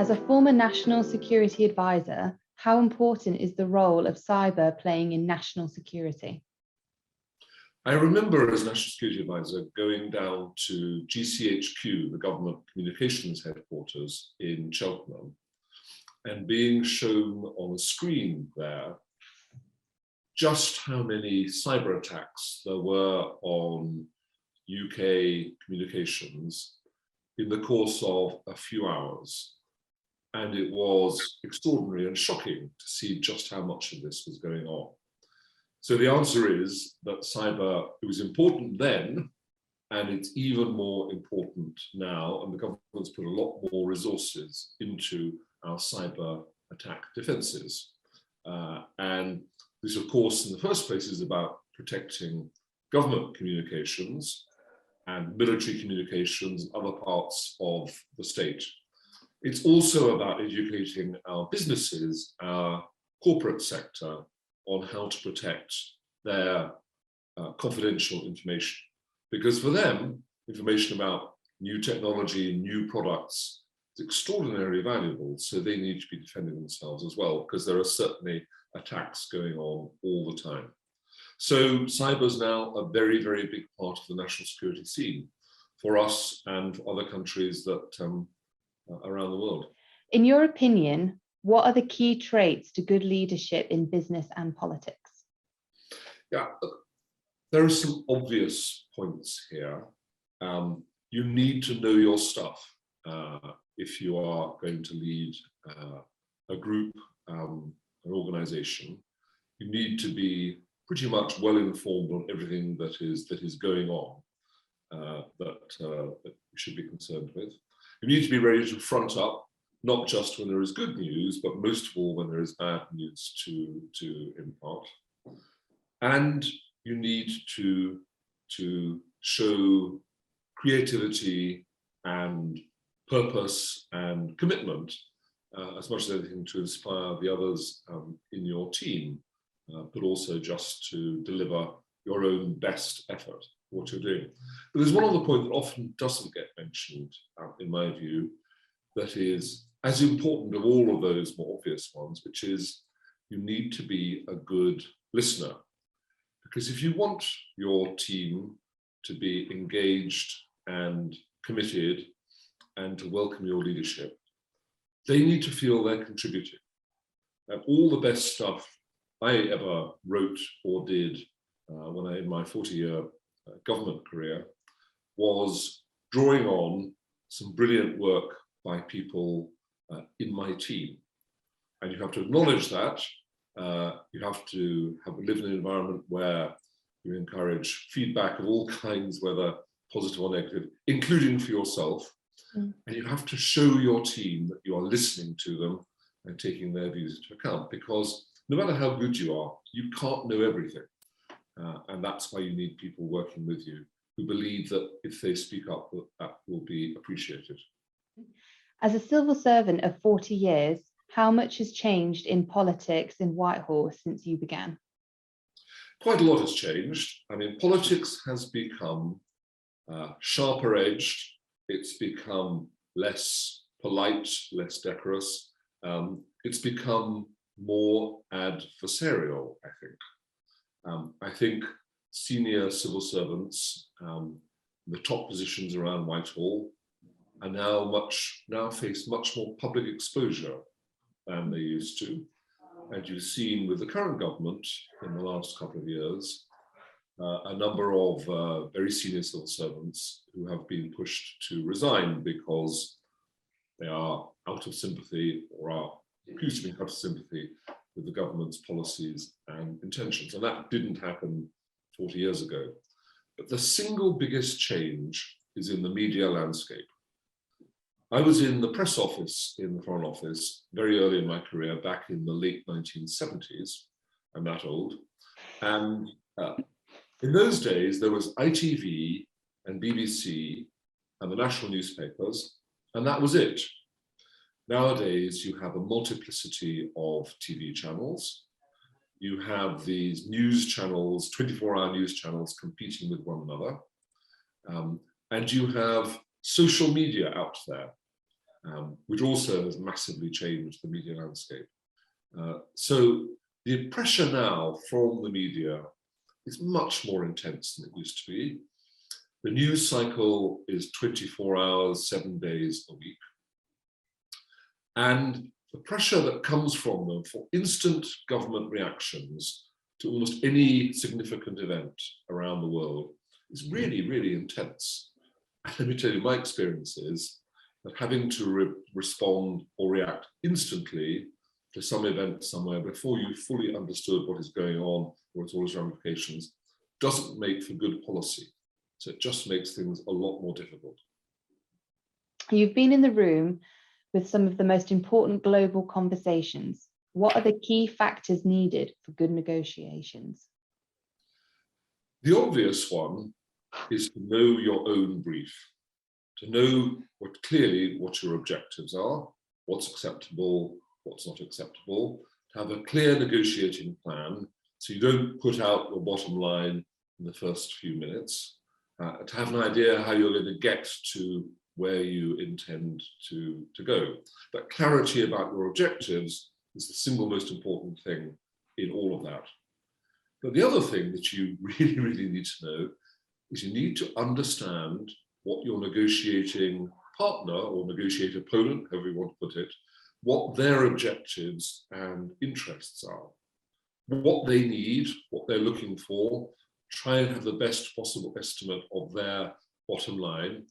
As a former national security advisor, how important is the role of cyber playing in national security? I remember as National Security Advisor going down to GCHQ, the Government Communications Headquarters in Cheltenham, and being shown on a screen there just how many cyber attacks there were on UK communications in the course of a few hours. And it was extraordinary and shocking to see just how much of this was going on. So the answer is that cyber, it was important then, and it's even more important now, and the government's put a lot more resources into our cyber attack defences. And this, of course, in the first place is about protecting government communications and military communications and other parts of the state. It's also about educating our businesses, our corporate sector, on how to protect their confidential information. Because for them, information about new technology, new products, is extraordinarily valuable, so they need to be defending themselves as well, because there are certainly attacks going on all the time. So cyber is now a very, very big part of the national security scene for us and for other countries that around the world. In your opinion, what are the key traits to good leadership in business and politics? Yeah, there are some obvious points here. You need to know your stuff if you are going to lead a group, an organization. You need to be pretty much well informed on everything that is going on that you should be concerned with. You need to be ready to front up, not just when there is good news, but most of all when there is bad news to impart. And you need to show creativity and purpose and commitment as much as anything to inspire the others in your team, but also just to deliver your own best effort, what you're doing. But there's one other point that often doesn't get mentioned, in my view, that is as important of all of those more obvious ones, which is you need to be a good listener. Because if you want your team to be engaged and committed and to welcome your leadership, they need to feel they're contributing. And all the best stuff I ever wrote or did when in my 40-year government career was drawing on some brilliant work by people in my team. And you have to acknowledge that. You have to live in an environment where you encourage feedback of all kinds, whether positive or negative, including for yourself. And you have to show your team that you are listening to them and taking their views into account, because no matter how good you are, you can't know everything. And that's why you need people working with you who believe that if they speak up, that will be appreciated. As a civil servant of 40 years, how much has changed in politics in Whitehall since you began? Quite a lot has changed. I mean, politics has become sharper edged. It's become less polite, less decorous. It's become more adversarial, I think. I think senior civil servants, the top positions around Whitehall, are now face much more public exposure than they used to. And you've seen with the current government in the last couple of years, a number of very senior civil servants who have been pushed to resign because they are out of sympathy or are accused of being out of sympathy with the government's policies and intentions. And that didn't happen 40 years ago. But the single biggest change is in the media landscape. I was in the press office in the Foreign Office very early in my career, back in the late 1970s. I'm that old. And in those days, there was ITV and BBC and the national newspapers, and that was it. Nowadays, you have a multiplicity of TV channels. You have these news channels, 24-hour news channels competing with one another. And you have social media out there. which also has massively changed the media landscape. So the pressure now from the media is much more intense than it used to be. The news cycle is 24 hours, 7 days a week. And the pressure that comes from them for instant government reactions to almost any significant event around the world is really, really intense. And let me tell you, my experience is that having to respond or react instantly to some event somewhere before you fully understood what is going on or its all its ramifications doesn't make for good policy. So it just makes things a lot more difficult. You've been in the room with some of the most important global conversations. What are the key factors needed for good negotiations? The obvious one is to know your own brief, to know clearly what your objectives are, what's acceptable, what's not acceptable, to have a clear negotiating plan so you don't put out your bottom line in the first few minutes, to have an idea how you're going to get to where you intend to go. But clarity about your objectives is the single most important thing in all of that. But the other thing that you really, really need to know is you need to understand what your negotiating partner or negotiator opponent, however you want to put it, what their objectives and interests are, what they need, what they're looking for, try and have the best possible estimate of their bottom line,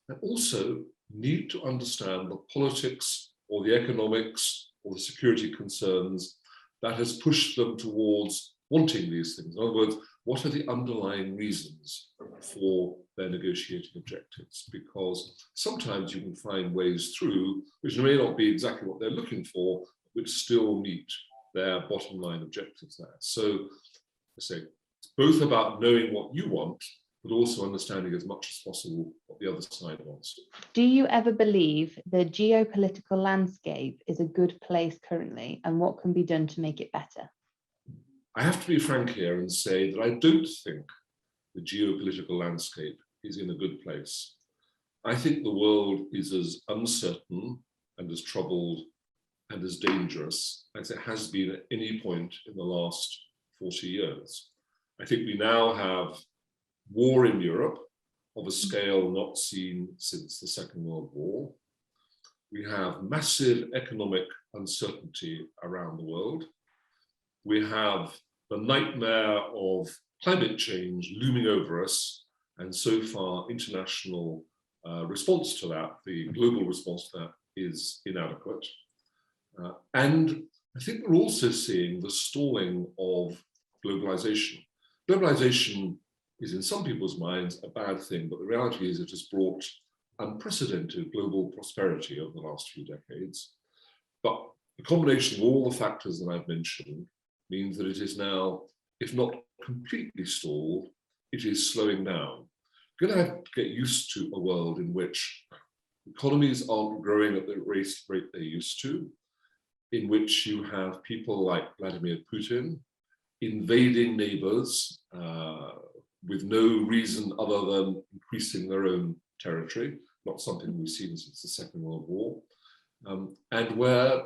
and also need to understand the politics or the economics or the security concerns that has pushed them towards wanting these things. In other words, what are the underlying reasons for their negotiating objectives? Because sometimes you can find ways through which may not be exactly what they're looking for, which still meet their bottom line objectives there. So I say it's both about knowing what you want, but also understanding as much as possible what the other side wants. Do you ever believe the geopolitical landscape is a good place currently, and what can be done to make it better? I have to be frank here and say that I don't think the geopolitical landscape is in a good place. I think the world is as uncertain and as troubled and as dangerous as it has been at any point in the last 40 years. I think we now have war in Europe of a scale not seen since the Second World War. We have massive economic uncertainty around the world. We have the nightmare of climate change looming over us, and so far international response to that, the global response to that, is inadequate. And I think we're also seeing the stalling of globalization. Globalization is in some people's minds a bad thing, but the reality is it has brought unprecedented global prosperity over the last few decades. But the combination of all the factors that I've mentioned means that it is now, if not completely stalled, it is slowing down. We're going to have to get used to a world in which economies aren't growing at the rate they used to, in which you have people like Vladimir Putin invading neighbors with no reason other than increasing their own territory, not something we've seen since the Second World War, and where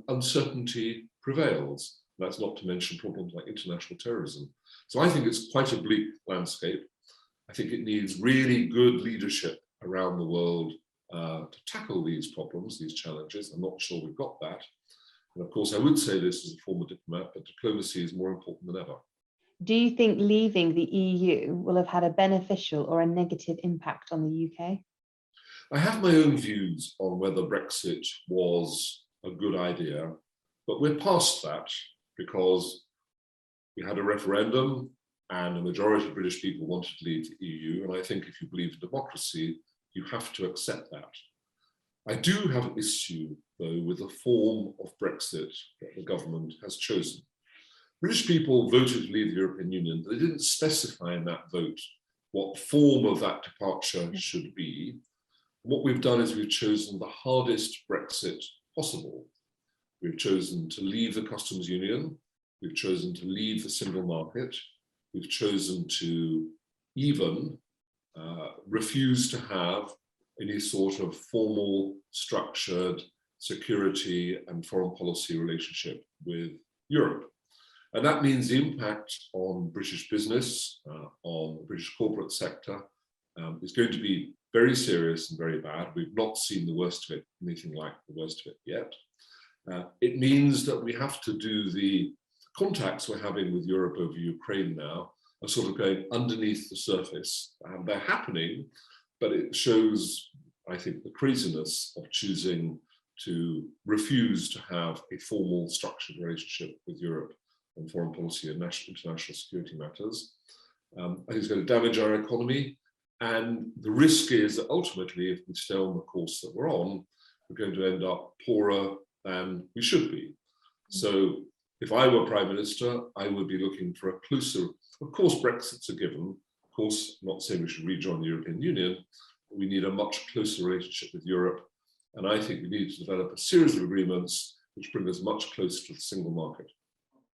uncertainty prevails. That's not to mention problems like international terrorism. So I think it's quite a bleak landscape. I think it needs really good leadership around the world to tackle these problems, these challenges. I'm not sure we've got that. And of course, I would say this as a former diplomat, but diplomacy is more important than ever. Do you think leaving the EU will have had a beneficial or a negative impact on the UK? I have my own views on whether Brexit was a good idea, but we're past that because we had a referendum and a majority of British people wanted to leave the EU. And I think if you believe in democracy, you have to accept that. I do have an issue, though, with the form of Brexit that the government has chosen. British people voted to leave the European Union, but they didn't specify in that vote what form of that departure should be. What we've done is we've chosen the hardest Brexit possible. We've chosen to leave the customs union. We've chosen to leave the single market. We've chosen to even refuse to have any sort of formal, structured security and foreign policy relationship with Europe. And that means the impact on British business, on the British corporate sector, is going to be very serious and very bad. We've not seen the worst of it, anything like the worst of it yet. It means that we have to do the contacts we're having with Europe over Ukraine now are sort of going underneath the surface. And they're happening, but it shows, I think, the craziness of choosing to refuse to have a formal structured relationship with Europe on foreign policy and international security matters. I think it's going to damage our economy. And the risk is that ultimately, if we stay on the course that we're on, we're going to end up poorer than we should be. So if I were Prime Minister, I would be looking for a closer, of course, Brexit's a given. Of course, I'm not saying we should rejoin the European Union, but we need a much closer relationship with Europe. And I think we need to develop a series of agreements which bring us much closer to the single market.